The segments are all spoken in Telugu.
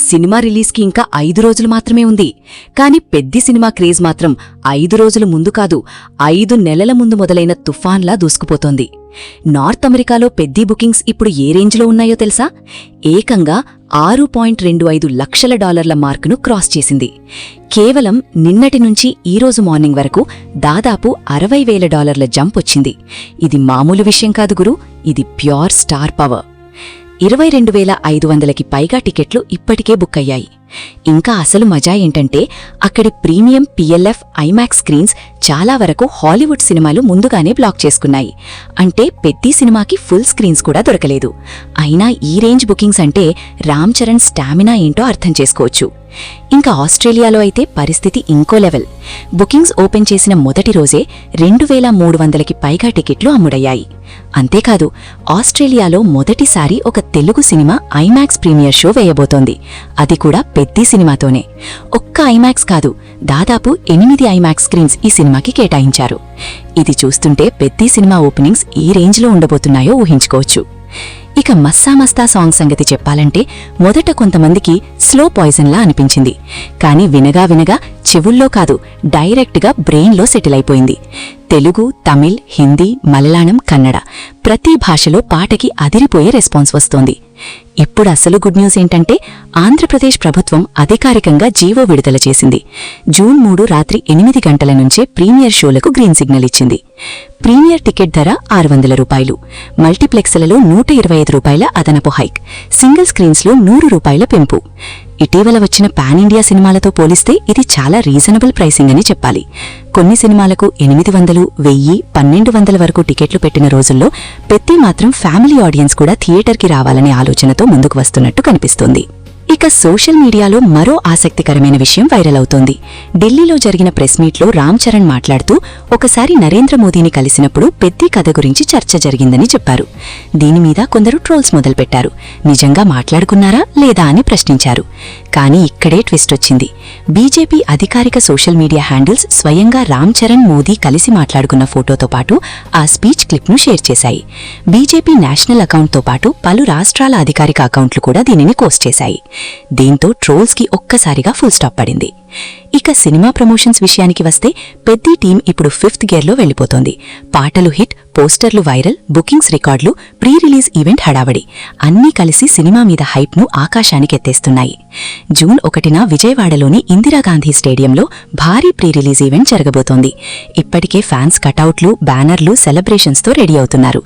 సినిమా రిలీజ్కి ఇంకా 5 రోజులు మాత్రమే ఉంది. కాని పెద్ది సినిమా క్రేజ్ మాత్రం 5 రోజుల ముందు కాదు, 5 నెలల ముందు మొదలైన తుఫాన్లా దూసుకుపోతోంది. నార్త్ అమెరికాలో పెద్ది బుకింగ్స్ ఇప్పుడు ఏ రేంజ్లో ఉన్నాయో తెలుసా? ఏకంగా $6.25 లక్షల మార్కును క్రాస్ చేసింది. కేవలం నిన్నటి నుంచి ఈరోజు మార్నింగ్ వరకు దాదాపు $60,000 జంప్ వచ్చింది. ఇది మామూలు విషయం కాదు గురు, ఇది ప్యూర్ స్టార్ పవర్. 22,500కి పైగా టికెట్లు ఇప్పటికే బుక్ అయ్యాయి. ఇంకా అసలు మజా ఏంటంటే అక్కడి ప్రీమియం PLF ఐమాక్స్ స్క్రీన్స్ చాలా వరకు హాలీవుడ్ సినిమాలు ముందుగానే బ్లాక్ చేసుకున్నాయి. అంటే పెద్ది సినిమాకి ఫుల్ స్క్రీన్స్ కూడా దొరకలేదు. అయినా ఈ రేంజ్ బుకింగ్స్ అంటే రామ్ చరణ్ స్టామినా ఏంటో అర్థం చేసుకోవచ్చు. ఇంకా ఆస్ట్రేలియాలో అయితే పరిస్థితి ఇంకో లెవెల్. బుకింగ్స్ ఓపెన్ చేసిన మొదటి రోజే 2,300కి పైగా టికెట్లు అమ్ముడయ్యాయి. అంతేకాదు, ఆస్ట్రేలియాలో మొదటిసారి ఒక Telugu cinema IMAX premiere show వేయబోతోంది. అది కూడా పెద్ది సినిమాతోనే. ఒక్క ఐమాక్స్ కాదు, దాదాపు 8 ఐమాక్స్ స్క్రీన్స్ ఈ సినిమాకి కేటాయించారు. ఇది చూస్తుంటే పెద్ది సినిమా ఓపెనింగ్స్ ఈ రేంజ్లో ఉండబోతున్నాయో ఊహించుకోవచ్చు. ఇక మస్తా సాంగ్ సంగతి చెప్పాలంటే మొదట కొంతమందికి స్లో పాయిజన్లా అనిపించింది. కానీ వినగా వినగా చెవుల్లో కాదు, డైరెక్ట్గా బ్రెయిన్లో సెటిల్ అయిపోయింది. తెలుగు, తమిళ్, హిందీ, మలయాళం, కన్నడ ప్రతి భాషలో పాటకి అదిరిపోయే రెస్పాన్స్ వస్తోంది. ఇప్పుడు అసలు గుడ్ న్యూస్ ఏంటంటే ఆంధ్రప్రదేశ్ ప్రభుత్వం అధికారికంగా జీవో విడుదల చేసింది. జూన్ 3 రాత్రి 8 గంటల నుంచే ప్రీమియర్ షోలకు గ్రీన్ సిగ్నల్ ఇచ్చింది. ప్రీమియర్ టికెట్ ధర $600, మల్టీప్లెక్స్లలో $125 అదనపు హైక్, సింగిల్ స్క్రీన్స్లో $100 పెంపు. ఇటీవల వచ్చిన పాన్ ఇండియా సినిమాలతో పోలిస్తే ఇది చాలా రీజనబుల్ ప్రైసింగ్ అని చెప్పాలి. కొన్ని సినిమాలకు 800, 1000, 1200 వరకు టికెట్లు పెట్టిన రోజుల్లో పెద్ది మాత్రం ఫ్యామిలీ ఆడియన్స్ కూడా థియేటర్కి రావాలనే ఆలోచనతో ముందుకు వస్తున్నట్టు కనిపిస్తోంది. ఇక సోషల్ మీడియాలో మరో ఆసక్తికరమైన విషయం వైరల్ అవుతోంది. ఢిల్లీలో జరిగిన ప్రెస్ మీట్లో రామ్ చరణ్ మాట్లాడుతూ ఒకసారి నరేంద్ర మోదీని కలిసినప్పుడు పెద్ది కథ గురించి చర్చ జరిగిందని చెప్పారు. దీనిమీద కొందరు ట్రోల్స్ మొదలుపెట్టారు. నిజంగా మాట్లాడుకున్నారా లేదా అని ప్రశ్నించారు. కానీ ఇక్కడే ట్విస్ట్ వచ్చింది. బీజేపీ అధికారిక సోషల్ మీడియా హ్యాండిల్స్ స్వయంగా రామ్ చరణ్, మోదీ కలిసి మాట్లాడుకున్న ఫోటోతో పాటు ఆ స్పీచ్ క్లిప్ను షేర్ చేశాయి. బీజేపీ నేషనల్ అకౌంట్తో పాటు పలు రాష్ట్రాల అధికారిక అకౌంట్లు కూడా దీనిని పోస్ట్ చేశాయి. దీంతో ట్రోల్స్కి ఒక్కసారిగా ఫుల్ స్టాప్ పడింది. ఇక సినిమా ప్రమోషన్స్ విషయానికి వస్తే పెద్ది టీం ఇప్పుడు 5th గేర్లో వెళ్లిపోతోంది. పాటలు హిట్, పోస్టర్లు వైరల్, బుకింగ్స్ రికార్డులు, ప్రీ రిలీజ్ ఈవెంట్ హడావడి అన్నీ కలిసి సినిమా మీద హైప్ను ఆకాశానికెత్తేస్తున్నాయి. జూన్ 1న విజయవాడలోని ఇందిరాగాంధీ స్టేడియంలో భారీ ప్రీ రిలీజ్ ఈవెంట్ జరగబోతోంది. ఇప్పటికే ఫ్యాన్స్ కటౌట్లు, బ్యానర్లు, సెలబ్రేషన్స్తో రెడీ అవుతున్నారు.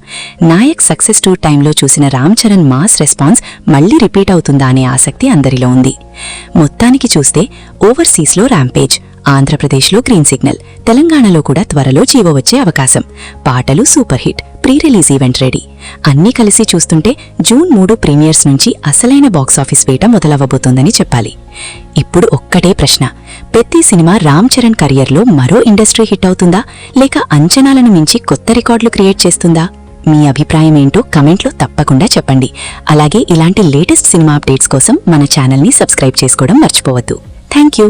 నాయక్ సక్సెస్ టూర్ టైంలో చూసిన రామ్ చరణ్ మాస్ రెస్పాన్స్ మళ్లీ రిపీట్ అవుతుందా అనే ఆసక్తి అందరిలో ఉంది. మొత్తానికి చూస్తే ఓవర్సీస్లో ర్యాంపేజ్, ఆంధ్రప్రదేశ్లో గ్రీన్ సిగ్నల్, తెలంగాణలో కూడా త్వరలో జీవో వచ్చే అవకాశం, పాటలు super hit, pre release event ready. అన్నీ కలిసి చూస్తుంటే జూన్ 3 ప్రీమియర్స్ నుంచి అసలైన బాక్సాఫీస్ వేట మొదలవ్వబోతోందని చెప్పాలి. ఇప్పుడు ఒక్కటే ప్రశ్న, పెద్ది సినిమా రామ్ చరణ్ కెరియర్లో మరో ఇండస్ట్రీ హిట్ అవుతుందా, లేక అంచనాలను మించి కొత్త రికార్డులు క్రియేట్ చేస్తుందా? మీ అభిప్రాయం ఏంటో కమెంట్లో తప్పకుండా చెప్పండి. అలాగే ఇలాంటి లేటెస్ట్ సినిమా అప్డేట్స్ కోసం మన ఛానల్ని సబ్స్క్రైబ్ చేసుకోవడం మర్చిపోవద్దు. Thank you.